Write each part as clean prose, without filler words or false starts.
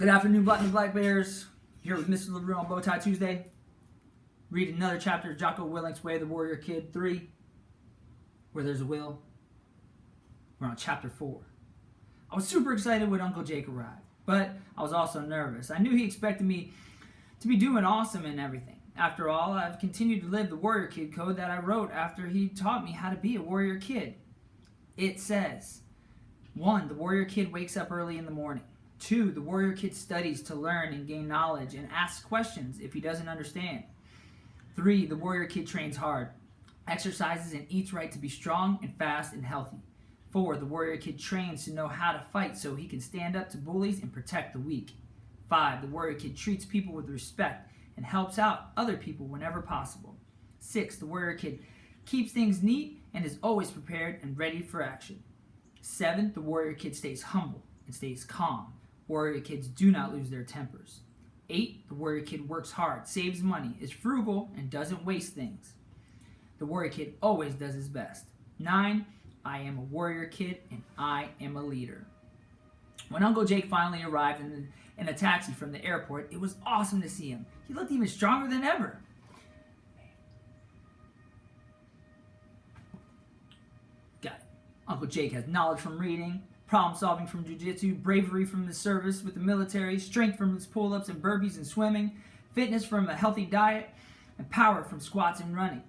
Good afternoon, Black and Black Bears. Here with Mr. LaRue on Bowtie Tuesday. Read another chapter of Jocko Willink's Way of the Warrior Kid 3. Where there's a will. We're on chapter 4. I was super excited when Uncle Jake arrived, but I was also nervous. I knew he expected me to be doing awesome and everything. After all, I've continued to live the Warrior Kid code that I wrote after he taught me how to be a Warrior Kid. It says, 1. The Warrior Kid wakes up early in the morning. 2. The Warrior Kid studies to learn and gain knowledge and asks questions if he doesn't understand. 3. The Warrior Kid trains hard, exercises and eats right to be strong and fast and healthy. 4. The Warrior Kid trains to know how to fight so he can stand up to bullies and protect the weak. 5. The Warrior Kid treats people with respect and helps out other people whenever possible. 6. The Warrior Kid keeps things neat and is always prepared and ready for action. 7. The Warrior Kid stays humble and stays calm. Warrior Kids do not lose their tempers. 8. The Warrior Kid works hard, saves money, is frugal, and doesn't waste things. The Warrior Kid always does his best. 9. I am a Warrior Kid and I am a leader. When Uncle Jake finally arrived in a taxi from the airport, it was awesome to see him. He looked even stronger than ever. Got it. Uncle Jake has knowledge from reading, problem solving from jiu-jitsu, bravery from his service with the military, strength from his pull-ups and burpees and swimming, fitness from a healthy diet, and power from squats and running.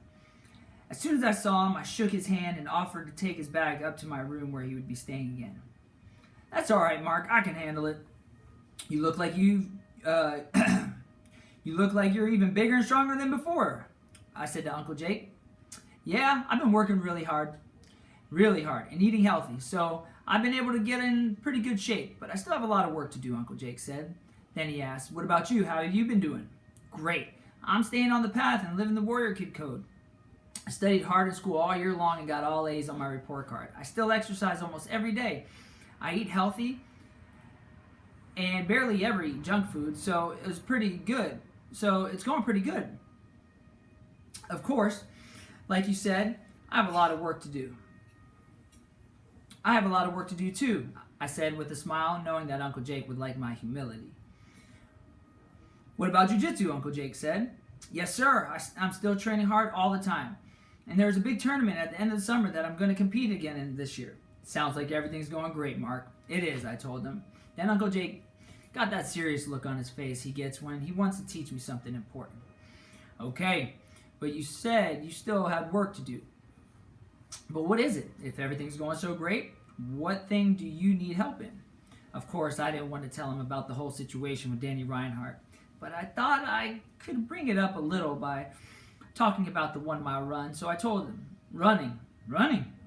As soon as I saw him, I shook his hand and offered to take his bag up to my room where he would be staying again. That's all right, Mark. I can handle it. You look like you look like you're even bigger and stronger than before, I said to Uncle Jake. Yeah, I've been working really hard, and eating healthy, so I've been able to get in pretty good shape, but I still have a lot of work to do, Uncle Jake said. Then he asked, what about you? How have you been doing? Great. I'm staying on the path and living the Warrior Kid code. I studied hard in school all year long and got all A's on my report card. I still exercise almost every day. I eat healthy and barely ever eat junk food, so it was pretty good. So it's going pretty good. Of course, like you said, I have a lot of work to do. I have a lot of work to do too, I said with a smile, knowing that Uncle Jake would like my humility. What about jiu-jitsu, Uncle Jake said. Yes, sir. I'm still training hard all the time. And there's a big tournament at the end of the summer that I'm going to compete again in this year. Sounds like everything's going great, Mark. It is, I told him. Then Uncle Jake got that serious look on his face he gets when he wants to teach me something important. Okay, but you said you still had work to do. But what is it? If everything's going so great, what thing do you need help in? Of course, I didn't want to tell him about the whole situation with Danny Reinhardt, but I thought I could bring it up a little by talking about the 1 mile run, so I told him. Running,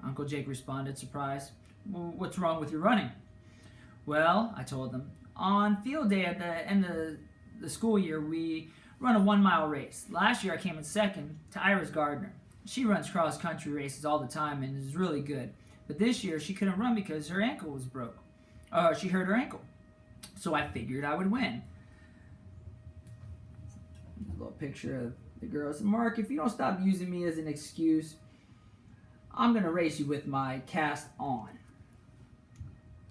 Uncle Jake responded, surprised. Well, what's wrong with your running? Well, I told him, on field day at the end of the school year, we run a 1 mile race. Last year I came in second to Iris Gardner. She runs cross-country races all the time and is really good. But this year, she couldn't run because her ankle was broke. She hurt her ankle. So I figured I would win. A little picture of the girls. Mark, if you don't stop using me as an excuse, I'm going to race you with my cast on.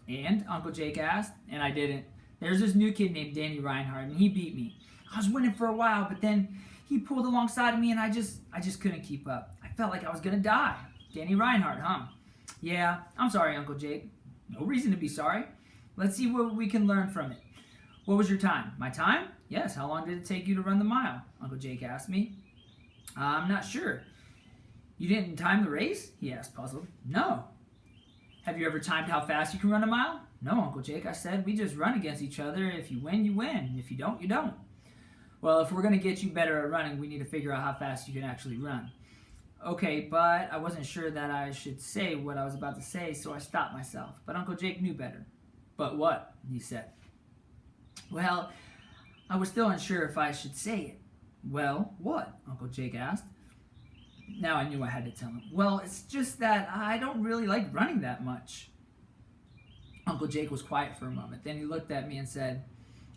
And Uncle Jake asked, and I didn't. There's this new kid named Danny Reinhardt, and he beat me. I was winning for a while, but then he pulled alongside of me, and I just couldn't keep up. I felt like I was going to die. Danny Reinhardt, huh? Yeah, I'm sorry, Uncle Jake. No reason to be sorry. Let's see what we can learn from it. What was your time? My time? Yes, how long did it take you to run the mile? Uncle Jake asked me. I'm not sure. You didn't time the race? He asked, puzzled. No. Have you ever timed how fast you can run a mile? No, Uncle Jake, I said. We just run against each other. If you win, you win. If you don't, you don't. Well, if we're going to get you better at running, we need to figure out how fast you can actually run. Okay, but I wasn't sure that I should say what I was about to say, so I stopped myself. But Uncle Jake knew better. But what? He said. Well, I was still unsure if I should say it. Well, what? Uncle Jake asked. Now I knew I had to tell him. Well, it's just that I don't really like running that much. Uncle Jake was quiet for a moment. Then he looked at me and said,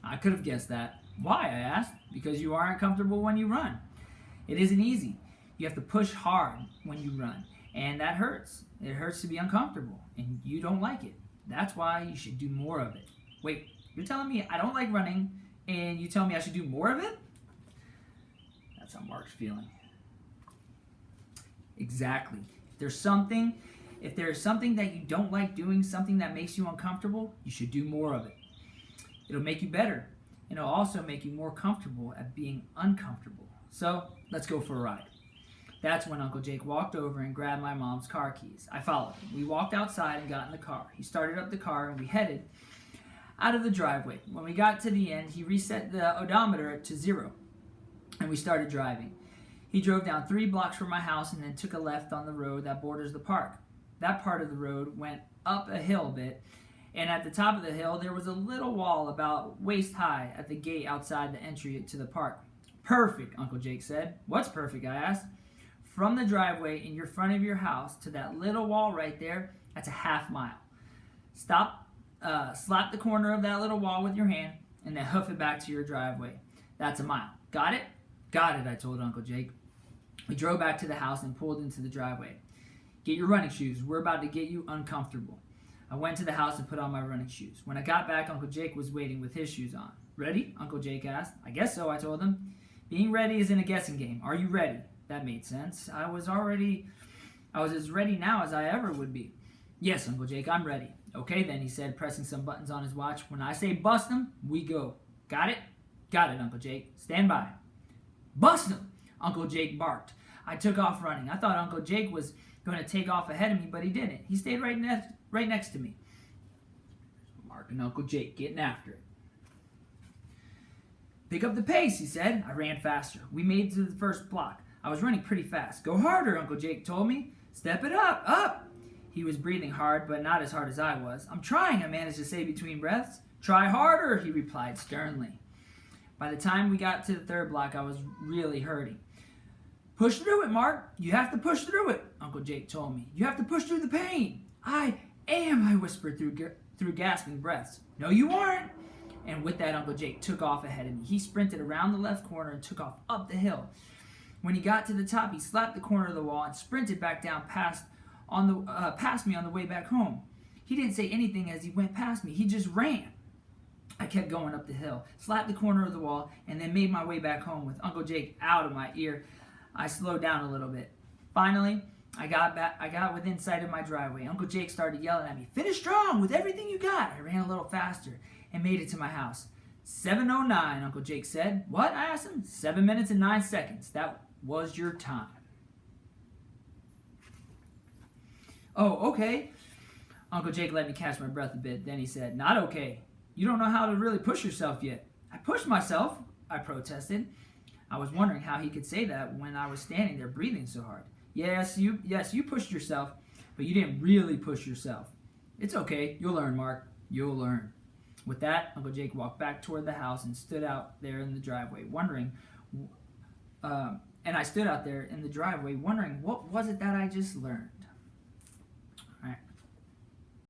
I could have guessed that. Why? I asked. Because you aren't comfortable when you run. It isn't easy. You have to push hard when you run, and that hurts. It hurts to be uncomfortable, and you don't like it. That's why you should do more of it. Wait, You're telling me I don't like running, and you tell me I should do more of it? That's how Mark's feeling. Exactly. If there is something that you don't like doing, something that makes you uncomfortable, you should do more of it. It'll make you better, and it'll also make you more comfortable at being uncomfortable. So, let's go for a ride. That's when Uncle Jake walked over and grabbed my mom's car keys. I followed him. We walked outside and got in the car. He started up the car and we headed out of the driveway. When we got to the end, he reset the odometer to 0 and we started driving. He drove down 3 blocks from my house and then took a left on the road that borders the park. That part of the road went up a hill a bit, and at the top of the hill there was a little wall about waist high at the gate outside the entry to the park. Perfect, Uncle Jake said. What's perfect? I asked. From the driveway in your front of your house to that little wall right there, that's a half mile. Slap the corner of that little wall with your hand and then hoof it back to your driveway. That's a mile. Got it? Got it, I told Uncle Jake. We drove back to the house and pulled into the driveway. Get your running shoes. We're about to get you uncomfortable. I went to the house and put on my running shoes. When I got back, Uncle Jake was waiting with his shoes on. Ready? Uncle Jake asked. I guess so, I told him. Being ready isn't a guessing game. Are you ready? That made sense. I was as ready now as I ever would be. Yes, Uncle Jake, I'm ready. Okay then, he said, pressing some buttons on his watch. When I say bust them, we go. Got it? Got it, Uncle Jake. Stand by. Bust them! Uncle Jake barked. I took off running. I thought Uncle Jake was going to take off ahead of me, but he didn't. He stayed right next to me. Mark and Uncle Jake getting after it. Pick up the pace, he said. I ran faster. We made it to the first block. I was running pretty fast. Go harder, Uncle Jake told me. Step it up, up. He was breathing hard, but not as hard as I was. I'm trying, I managed to say between breaths. Try harder, he replied sternly. By the time we got to the third block, I was really hurting. Push through it, Mark. You have to push through it, Uncle Jake told me. You have to push through the pain. I am, I whispered through gasping breaths. No, you aren't. And with that, Uncle Jake took off ahead of me. He sprinted around the left corner and took off up the hill. When he got to the top, he slapped the corner of the wall and sprinted back down past me on the way back home. He didn't say anything as he went past me. He just ran. I kept going up the hill, slapped the corner of the wall, and then made my way back home with Uncle Jake out of my ear. I slowed down a little bit. Finally, I got within sight of my driveway. Uncle Jake started yelling at me, "Finish strong with everything you got." I ran a little faster and made it to my house. 7:09, Uncle Jake said. What? I asked him. 7 minutes and 9 seconds. That was your time. Oh, okay. Uncle Jake let me catch my breath a bit. Then he said, not okay. You don't know how to really push yourself yet. I pushed myself, I protested. I was wondering how he could say that when I was standing there breathing so hard. Yes, you pushed yourself, but you didn't really push yourself. It's okay. You'll learn, Mark. You'll learn. With that, Uncle Jake walked back toward the house and stood out there in the driveway, wondering what was it that I just learned.